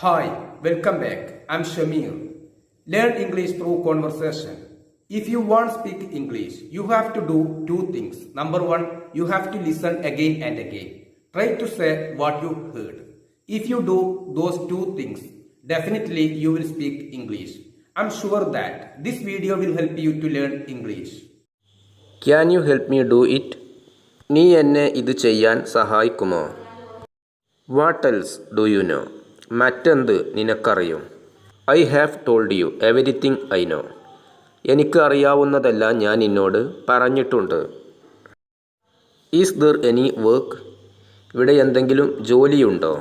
Hi, welcome back. I'm Shamir. Learn English through conversation. If you want to speak English, you have to do two things. Number one, you have to listen again and again. Try to say what you heard. If you do those two things, definitely you will speak English. I'm sure that this video will help you to learn English. Can you help me do it? നീ എന്നെ ഇത് ചെയ്യാൻ സഹായിക്കുമോ? What else do you know? മറ്റെന്ത് നിനക്കറിയും? I have told you everything I know. എനിക്ക് അറിയാവുന്നതെല്ലാം ഞാൻ നിന്നോട് പറഞ്ഞിട്ടുണ്ട്. Is there any work? ഇവിടെ എന്തെങ്കിലും ജോലിയുണ്ടോ?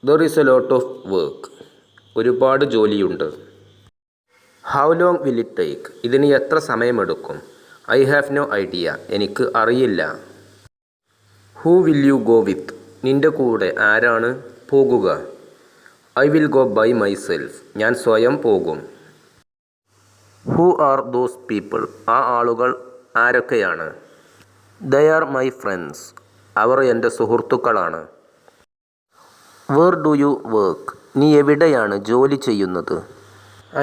There is a lot of work. ഒരുപാട് ജോലിയുണ്ട്. How long will it take? ഇതിന് എത്ര സമയമെടുക്കും? I have no idea. എനിക്ക് അറിയില്ല. Who will you go with? നിന്റെ കൂടെ ആരാണ് പോകുക? I will go by myself. ഞാൻ സ്വയം പോകും. Who are those people? ആ ആളുകൾ ആരൊക്കെയാണ്? They are my friends. അവർ എൻ്റെ സുഹൃത്തുക്കളാണ്. Where do you work? നീ എവിടെയാണ് ജോലി ചെയ്യുന്നത്?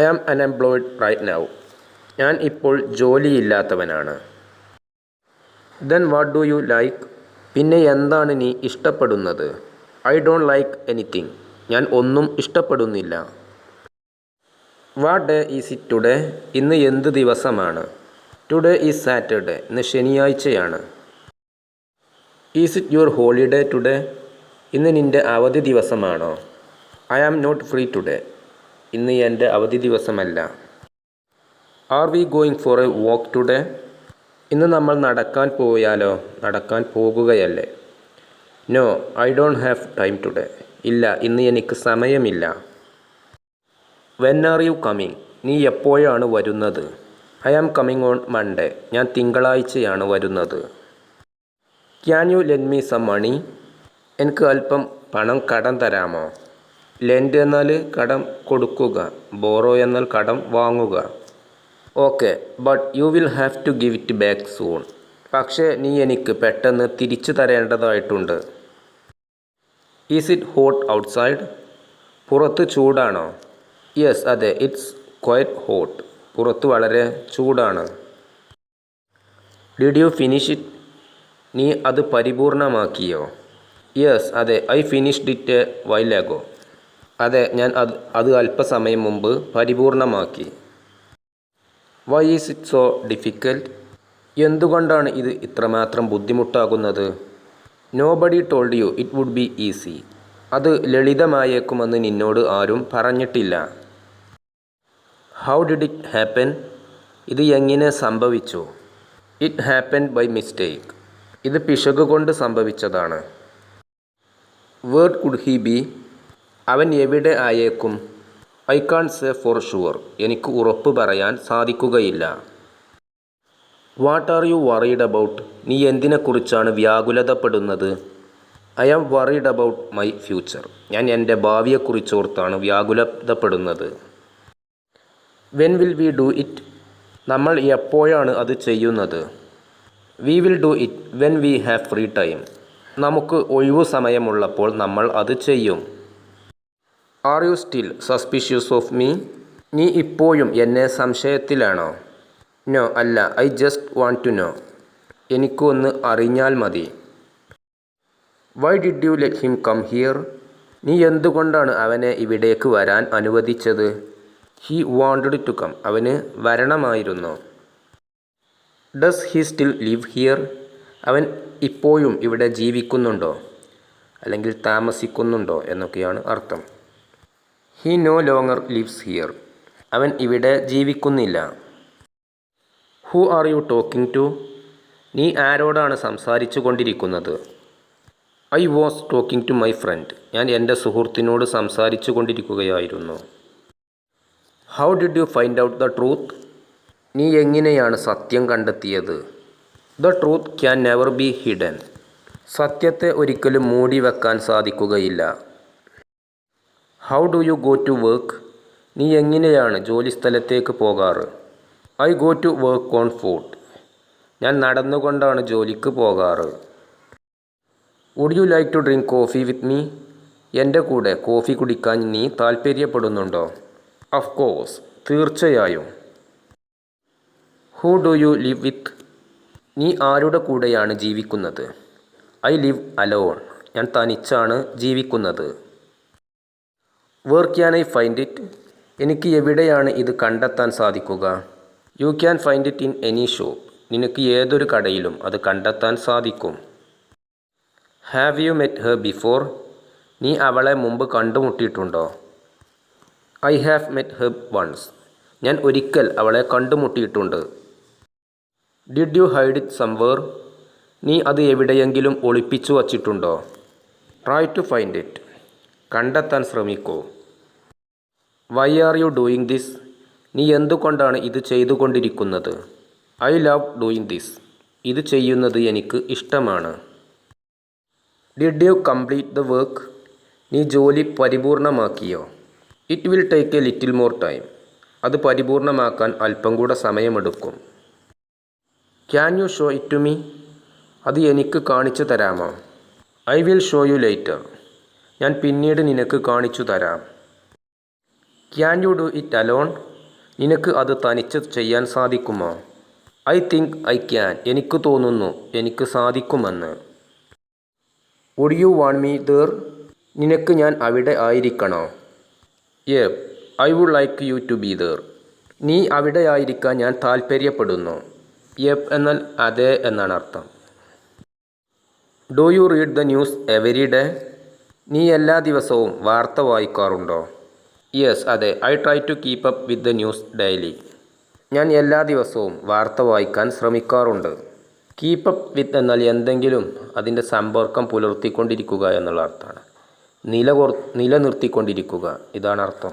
I am unemployed right now. ഞാൻ ഇപ്പോൾ ജോലിയില്ലാത്തവനാണ്. Then what do you like? പിന്നെ എന്താണ് നീ ഇഷ്ടപ്പെടുന്നത്? I don't like anything. ഞാൻ ഒന്നും ഇഷ്ടപ്പെടുന്നില്ല. What day is it today? ഇന്ന് എന്ത് ദിവസമാണ്? Today is Saturday. ഇന്ന് ശനിയാഴ്ചയാണ്. Is it your holiday today? ഇന്ന് നിൻ്റെ അവധി ദിവസമാണോ? I am not free today. ഇന്ന് എൻ്റെ അവധി ദിവസമല്ല. Are we going for a walk today? ഇന്ന് നമ്മൾ നടക്കാൻ പോയാലോ? നടക്കാൻ പോകുകയല്ലേ? No, I don't have time today. ഇല്ല, ഇന്ന് എനിക്ക് സമയമില്ല. When are you coming? നീ എപ്പോഴാണ് വരുന്നത്? I am coming on Monday. ഞാൻ തിങ്കളാഴ്ചയാണ് വരുന്നത്. Can you lend me some money? എനിക്ക് അല്പം പണം കടം തരാമോ? Lend എന്നാൽ കടം കൊടുക്കുക, borrow എന്നാൽ കടം വാങ്ങുക. Okay, but you will have to give it back soon. പക്ഷേ നീ എനിക്ക് പെട്ടെന്ന് തിരിച്ചു തരേണ്ടതായിട്ടുണ്ട്. Is it hot outside? പുറത്ത് ചൂടാണോ? Yes, അതെ, it's quite hot. പുറത്ത് വളരെ ചൂടാണ്. Did you finish it? നീ അത് പരിപൂർണമാക്കിയോ? Yes, അതെ, I finished it a while ago. അതെ, ഞാൻ അത് അല്പസമയം മുമ്പ് പരിപൂർണമാക്കി. Why is it so difficult? എന്തുകൊണ്ടാണ് ഇത് ഇത്രമാത്രം ബുദ്ധിമുട്ടാകുന്നത്? Nobody told you it would be easy. അത് ലളിതമായേക്കുമെന്ന് നിന്നോട് ആരും പറഞ്ഞിട്ടില്ല. How did it happen? ഇത് എങ്ങനെ സംഭവിച്ചു? It happened by mistake. ഇത് പിശക് കൊണ്ട് സംഭവിച്ചതാണ്. Where could he be? അവൻ എവിടെ ആയേക്കും? I can't say for sure. എനിക്ക് ഉറപ്പ് പറയാൻ സാധിക്കുകയില്ല. What are you worried about? നീ എന്തിനെക്കുറിച്ചാണ് വ്യാകുലതപ്പെടുന്നത്? I am worried about my future. ഞാൻ എൻ്റെ ഭാവിയെക്കുറിച്ചോർത്താണ് വ്യാകുലതപ്പെടുന്നത്. When will we do it? നമ്മൾ എപ്പോഴാണ് അത് ചെയ്യുന്നത്? We will do it when we have free time. നമുക്ക് ഒഴിവു സമയമുള്ളപ്പോൾ നമ്മൾ അത് ചെയ്യും. Are you still suspicious of me? നീ ഇപ്പോഴും എന്നെ സംശയത്തിലാണോ? No, അല്ല. I just want to know. എനിക്കൊന്ന് അറിഞ്ഞാൽ മതി. Why did you let him come here? നീ എന്തുകൊണ്ടാണ് അവനെ ഇവിടേക്ക് വരാൻ അനുവദിച്ചത്? He wanted to come. അവന് വരണമായിരുന്നു. Does he still live here? അവൻ ഇപ്പോഴും ഇവിടെ ജീവിക്കുന്നുണ്ടോ? അല്ലെങ്കിൽ താമസിക്കുന്നുണ്ടോ എന്നൊക്കെയാണ് അർത്ഥം. He no longer lives here. അവൻ ഇവിടെ ജീവിക്കുന്നില്ല. Who are you talking to? നീ ആരോടാണ് സംസാരിച്ചു കൊണ്ടിരിക്കുന്നത്? I was talking to my friend. ഞാൻ എൻ്റെ സുഹൃത്തിനോട് സംസാരിച്ചു കൊണ്ടിരിക്കുകയായിരുന്നു. How did you find out the truth? നീ എങ്ങനെയാണ് സത്യം കണ്ടെത്തിയത്? The truth can never be hidden. സത്യത്തെ ഒരിക്കലും മൂടി വെക്കാൻ സാധിക്കുകയില്ല. How do you go to work? നീ എങ്ങനെയാണ് ജോലിസ്ഥലത്തേക്ക് പോകാറ്? I go to work on foot. ഞാൻ നടന്നുകൊണ്ടാണ് ജോലിക്ക് പോകാറ്. Would you like to drink coffee with me? എൻ്റെ കൂടെ കോഫി കുടിക്കാൻ നീ താൽപ്പര്യപ്പെടുന്നുണ്ടോ? ഓഫ് കോഴ്സ്, തീർച്ചയായും. Who do you live with? നീ ആരുടെ കൂടെയാണ് ജീവിക്കുന്നത്? I live alone. ഞാൻ തനിച്ചാണ് ജീവിക്കുന്നത്. Where can I find it? എനിക്ക് എവിടെയാണ് ഇത് കണ്ടെത്താൻ സാധിക്കുക? You can find it in any shop. നിനക്ക് ഏതൊരു കടയിലും അത് കണ്ടെത്താൻ സാധിക്കും. Have you met her before? നീ അവളെ മുമ്പ് കണ്ടുമുട്ടിയിട്ടുണ്ടോ? I have met her once. ഞാൻ ഒരിക്കൽ അവളെ കണ്ടുമുട്ടിയിട്ടുണ്ട്. Did you hide it somewhere? നീ അത് എവിടെയെങ്കിലും ഒളിപ്പിച്ചു വച്ചിട്ടുണ്ടോ? Try to find it. കണ്ടെത്താൻ ശ്രമിക്കൂ. Why are you doing this? നീ എന്തുകൊണ്ടാണ് ഇത് ചെയ്തുകൊണ്ടിരിക്കുന്നത്? I love doing this. ഇത് ചെയ്യുന്നത് എനിക്ക് ഇഷ്ടമാണ്. Did you complete the work? നീ ജോലി പരിപൂർണമാക്കിയോ? It will take a little more time. അത് പരിപൂർണമാക്കാൻ അല്പം കൂടെ സമയമെടുക്കും. Can you show it to me? അത് എനിക്ക് കാണിച്ചു തരാമോ? I will show you later. ഞാൻ പിന്നീട് നിനക്ക് കാണിച്ചു തരാം. Can you do it alone? നിനക്ക് അത് തനിച്ച് ചെയ്യാൻ സാധിക്കുമോ? I think I can. എനിക്ക് തോന്നുന്നു എനിക്ക് സാധിക്കുമെന്ന്. Would you want me there? നിനക്ക് ഞാൻ അവിടെ ആയിരിക്കണോ? Yep, I would like you to be there. നീ അവിടെ ആയിരിക്കാൻ ഞാൻ താൽപ്പര്യപ്പെടുന്നു. യെപ് എന്നാൽ അതെ എന്നാണ് അർത്ഥം. Do you read the news every day? നീ എല്ലാ ദിവസവും വാർത്ത വായിക്കാറുണ്ടോ? യെസ്, അതെ. I try to keep up with the news daily. ഞാൻ എല്ലാ ദിവസവും വാർത്ത വായിക്കാൻ ശ്രമിക്കാറുണ്ട്. കീപ്പ് അപ്പ് വിത്ത് എന്നാൽ എന്തെങ്കിലും അതിൻ്റെ സമ്പർക്കം പുലർത്തിക്കൊണ്ടിരിക്കുക എന്നുള്ള അർത്ഥമാണ്. നിലനിർത്തിക്കൊണ്ടിരിക്കുക, ഇതാണ് അർത്ഥം.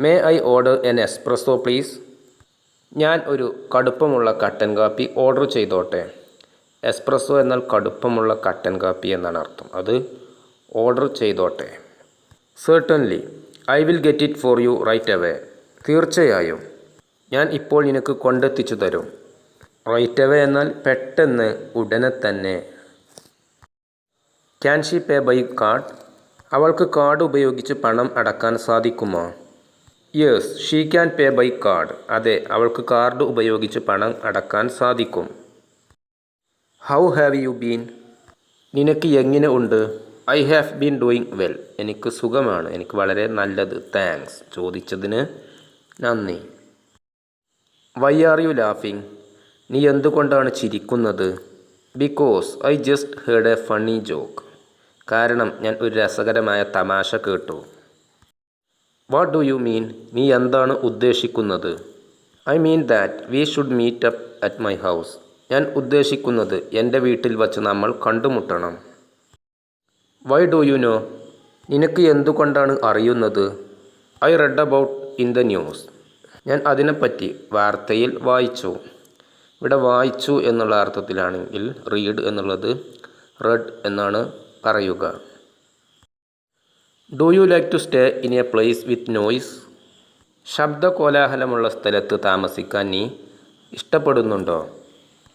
May I order an espresso please? ഞാൻ ഒരു കടുപ്പമുള്ള കട്ടൻ കാപ്പി ഓർഡർ ചെയ്തോട്ടെ. എസ്പ്രസോ എന്നാൽ കടുപ്പമുള്ള കട്ടൻ കാപ്പി എന്നാണ് അർത്ഥം. അത് ഓർഡർ ചെയ്തോട്ടെ. Certainly, I will get it for you right away. തീർച്ചയായും, ഞാൻ ഇപ്പോൾ നിനക്ക് കൊണ്ടെത്തിച്ചു തരും. റൈറ്റ് അവേ എന്നാൽ പെട്ടെന്ന്, ഉടനെ തന്നെ. Can she pay by card? അവൾക്ക് കാർഡ് ഉപയോഗിച്ച് പണം അടക്കാൻ സാധിക്കുമോ? Yes, she can pay by card. അതെ, അവൾക്ക് കാർഡ് ഉപയോഗിച്ച് പണം അടക്കാൻ സാധിക്കും. How have you been? നിനക്ക് എങ്ങനെ ഉണ്ട്? I have been doing well. എനിക്ക് സുഖമാണ്, എനിക്ക് വളരെ നല്ലത്. താങ്ക്സ്. ചോദിച്ചതിന് നന്ദി. വൈ ആർ യു ലാഫിങ്? നീ എന്തുകൊണ്ടാണ് ചിരിക്കുന്നത്? Because I just heard a funny joke. കാരണം ഞാൻ ഒരു രസകരമായ തമാശ കേട്ടു. What do you mean? നീ എന്താണ് ഉദ്ദേശിക്കുന്നത്? I mean that we should meet up at my house. ഞാൻ ഉദ്ദേശിക്കുന്നത് എൻ്റെ വീട്ടിൽ വച്ച് നമ്മൾ കണ്ടുമുട്ടണം. Why do you know? നിനക്ക് എന്തുകൊണ്ടാണ് അറിയുന്നത്? I read about in the news. ഞാൻ അതിനെപ്പറ്റി വാർത്തയിൽ വായിച്ചു. ഇവിടെ വായിച്ചു എന്നുള്ള അർത്ഥത്തിലാണെങ്കിൽ റീഡ് എന്നുള്ളത് റെഡ് എന്നാണ് പറയുക. Do you like to stay in a place with noise? ശബ്ദ കോലാഹലമുള്ള സ്ഥലത്ത് താമസിക്കാൻ നീ ഇഷ്ടപ്പെടുന്നുണ്ടോ?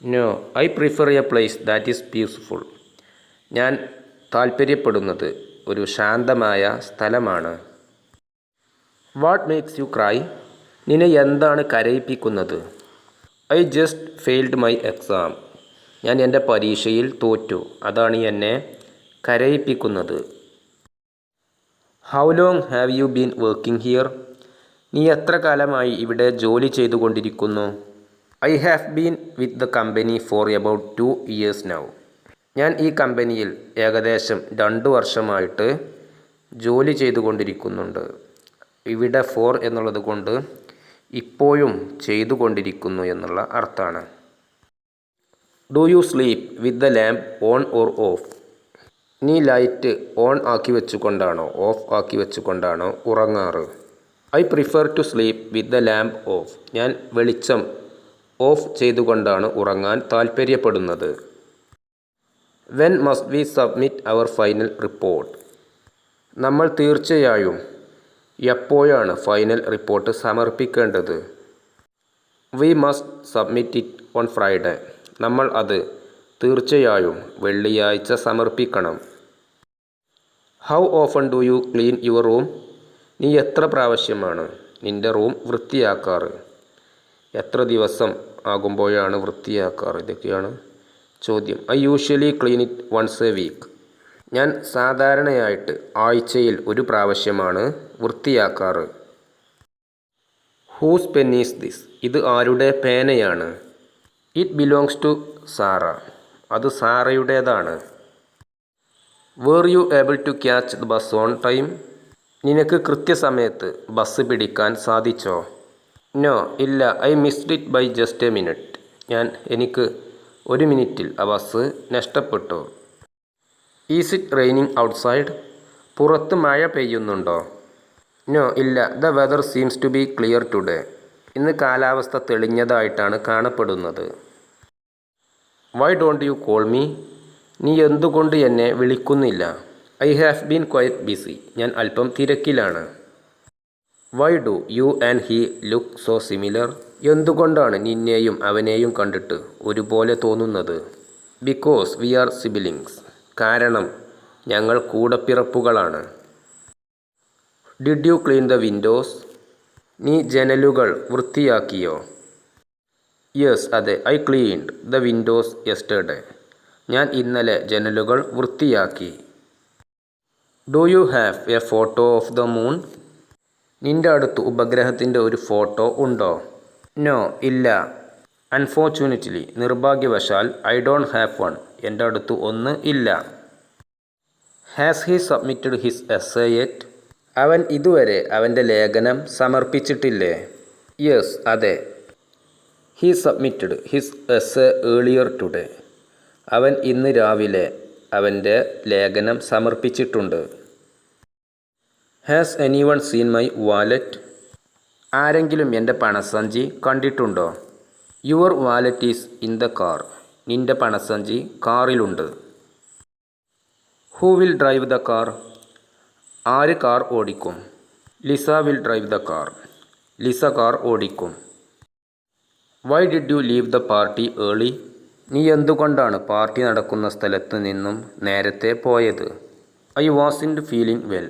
No, I prefer a place that is peaceful. ഞാൻ താൽപ്പര്യപ്പെടുന്നത് ഒരു ശാന്തമായ സ്ഥലമാണ്. What makes you cry? നിന്നെ എന്താണ് കരയിപ്പിക്കുന്നത്? I just failed my exam. ഞാൻ എൻ്റെ പരീക്ഷയിൽ തോറ്റു, അതാണ് എന്നെ കരയിപ്പിക്കുന്നത്. How long have you been working here? നീ എത്ര കാലമായി ഇവിടെ ജോലി ചെയ്തുകൊണ്ടിരിക്കുന്നു? I have been with the company four about 2 years now. ഞാൻ ഈ കമ്പനിയിൽ ഏകദേശം 2 വർഷമായിട്ട് ജോലി ചെയ്തുകൊണ്ടിരിക്കുന്നുണ്ട്. ഇവിടെ ഫോർ എന്നുള്ളത് കൊണ്ട് ഇപ്പോഴും ചെയ്തുകൊണ്ടിരിക്കുന്നു എന്നുള്ള അർത്ഥമാണ്. Do you sleep with the lamp on or off? നീ ലൈറ്റ് ഓൺ ആക്കി വെച്ചുകൊണ്ടാണോ ഓഫ് ആക്കി വെച്ചുകൊണ്ടാണോ ഉറങ്ങാറ്? I prefer to sleep with the lamp off. ഞാൻ വെളിച്ചം ഓഫ് ചെയ്തുകൊണ്ടാണ് ഉറങ്ങാൻ താൽപ്പര്യപ്പെടുന്നത്. When must we submit our final report? നമ്മൾ തീർച്ചയായും എപ്പോഴാണ് ഫൈനൽ റിപ്പോർട്ട് സമർപ്പിക്കേണ്ടത്? We must submit it on Friday. നമ്മൾ അത് തീർച്ചയായും വെള്ളിയാഴ്ച സമർപ്പിക്കണം. How often do you clean your room? നീ എത്ര പ്രാവശ്യമാണ് നിൻ്റെ റൂം വൃത്തിയാക്കാറ്? എത്ര ദിവസം ആകുമ്പോഴാണ് വൃത്തിയാക്കാറ്? ഇതൊക്കെയാണ് ചോദ്യം. I usually clean it once a week. ഞാൻ സാധാരണയായിട്ട് ആഴ്ചയിൽ ഒരു പ്രാവശ്യമാണ് വൃത്തിയാക്കാറ്. Whose pen is this? ഇത് ആരുടെ പേനയാണ്? It belongs to Sara. അത് സാറയുടേതാണ്. Were you able to catch the bus on time? നിനക്ക് കൃത്യസമയത്ത് ബസ് പിടിക്കാൻ സാധിച്ചോ? നോ, ഇല്ല. I missed it by just a minute. എനിക്ക് ഒരു മിനിറ്റിൽ ആ ബസ് നഷ്ടപ്പെട്ടു. Is it raining outside? പുറത്ത് മഴ പെയ്യുന്നുണ്ടോ? നോ, ഇല്ല. The whether seems to be clear today. ഇന്ന് കാലാവസ്ഥ തെളിഞ്ഞതായിട്ടാണ് കാണപ്പെടുന്നത്. Why don't you call me? നീ എന്തുകൊണ്ട് എന്നെ വിളിക്കുന്നില്ല? I have been quite busy. ഞാൻ അല്പം തിരക്കിലാണ്. Why do you and he look so similar? എന്തുകൊണ്ടാണ് നിന്നെയും അവനെയും കണ്ടിട്ട് ഒരുപോലെ തോന്നുന്നത്? Because we are siblings. കാരണം ഞങ്ങൾ കൂടപ്പിറപ്പുകളാണ്. Did you clean the windows? നീ ജനലുകൾ വൃത്തിയാക്കിയോ? യെസ്, അതെ. I cleaned the windows yesterday. ഞാൻ ഇന്നലെ ജനലുകൾ വൃത്തിയാക്കി. Do you have A photo of the moon? നിന്റെ അടുത്ത് ഉപഗ്രഹത്തിൻ്റെ ഒരു ഫോട്ടോ ഉണ്ടോ? നോ, ഇല്ല. അൺഫോർച്യുനേറ്റ്ലി, നിർഭാഗ്യവശാൽ, ഐ ഡോണ്ട് ഹാവ് വൺ. എൻ്റെ അടുത്ത് ഒന്ന് ഇല്ല. Has he submitted his essay yet? അവൻ ഇതുവരെ അവൻ്റെ ലേഖനം സമർപ്പിച്ചിട്ടില്ലേ? യെസ്, അതെ. He submitted his essay earlier today. അവൻ ഇന്ന് രാവിലെ അവൻ്റെ ലേഖനം സമർപ്പിച്ചിട്ടുണ്ട്. Has anyone seen my wallet? ആരെങ്കിലും എൻ്റെ പണസഞ്ചി കണ്ടിട്ടുണ്ടോ? Your wallet is in the car. നിൻ്റെ പണസഞ്ചി കാറിലുണ്ട്. Who will drive the car? ആര് കാർ ഓടിക്കും? Lisa will drive the car. Lisa car ഓടിക്കും. Why did you leave the party early? നീ എന്തുകൊണ്ടാണ് പാർട്ടി നടക്കുന്ന സ്ഥലത്ത് നിന്നും നേരത്തെ പോയത്? I wasn't feeling well.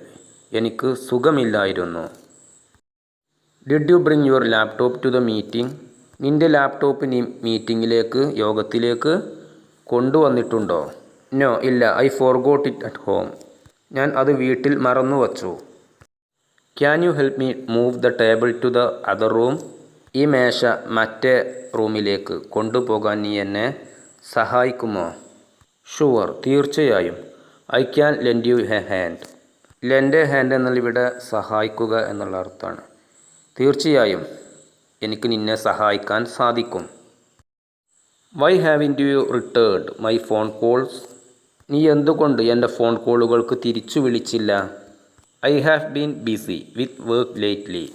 എനിക്ക് സുഖമില്ലായിരുന്നു. Did you bring your laptop to the meeting? നിൻ്റെ ലാപ്ടോപ്പ് നീ യോഗത്തിലേക്ക് കൊണ്ടുവന്നിട്ടുണ്ടോ? നോ, ഇല്ല. I forgot it at home. ഞാൻ അത് വീട്ടിൽ മറന്നു വച്ചു. Can you help me move the table to the other room? ഈ മേശ മറ്റേ റൂമിലേക്ക് കൊണ്ടുപോകാൻ നീ എന്നെ സഹായിക്കുമോ? ഷുവർ, തീർച്ചയായും. I can lend you a hand. Lend a hand എന്നാൽ ഇവിടെ സഹായിക്കുക എന്നുള്ള അർത്ഥമാണ്. തീർച്ചയായും എനിക്ക് നിന്നെ സഹായിക്കാൻ സാധിക്കും. Why haven't you returned my phone calls? നീ എന്തുകൊണ്ട് എൻ്റെ ഫോൺ കോളുകൾക്ക് തിരിച്ചു വിളിച്ചില്ല? I have been busy with work lately.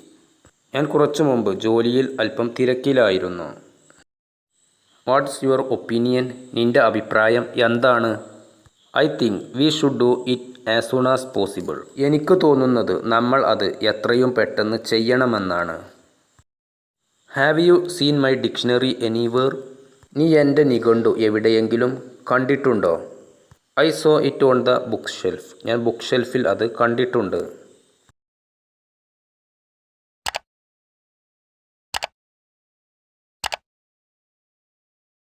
ഞാൻ കുറച്ചു മുമ്പ് ജോലിയിൽ അല്പം തിരക്കിലായിരുന്നു. What's your opinion? നിൻ്റെ അഭിപ്രായം എന്താണ്? I think we should do it as soon as possible. എനിക്ക് തോന്നുന്നത് നമ്മൾ അത് എത്രയും പെട്ടെന്ന് ചെയ്യണമെന്നാണ്. Have you seen my dictionary anywhere? നീ എൻ്റെ നിഘണ്ടു എവിടെയെങ്കിലും കണ്ടിട്ടുണ്ടോ? I saw it on the book shelf. ഞാൻ ബുക്ക് ഷെൽഫിൽ അത് കണ്ടിട്ടുണ്ട്.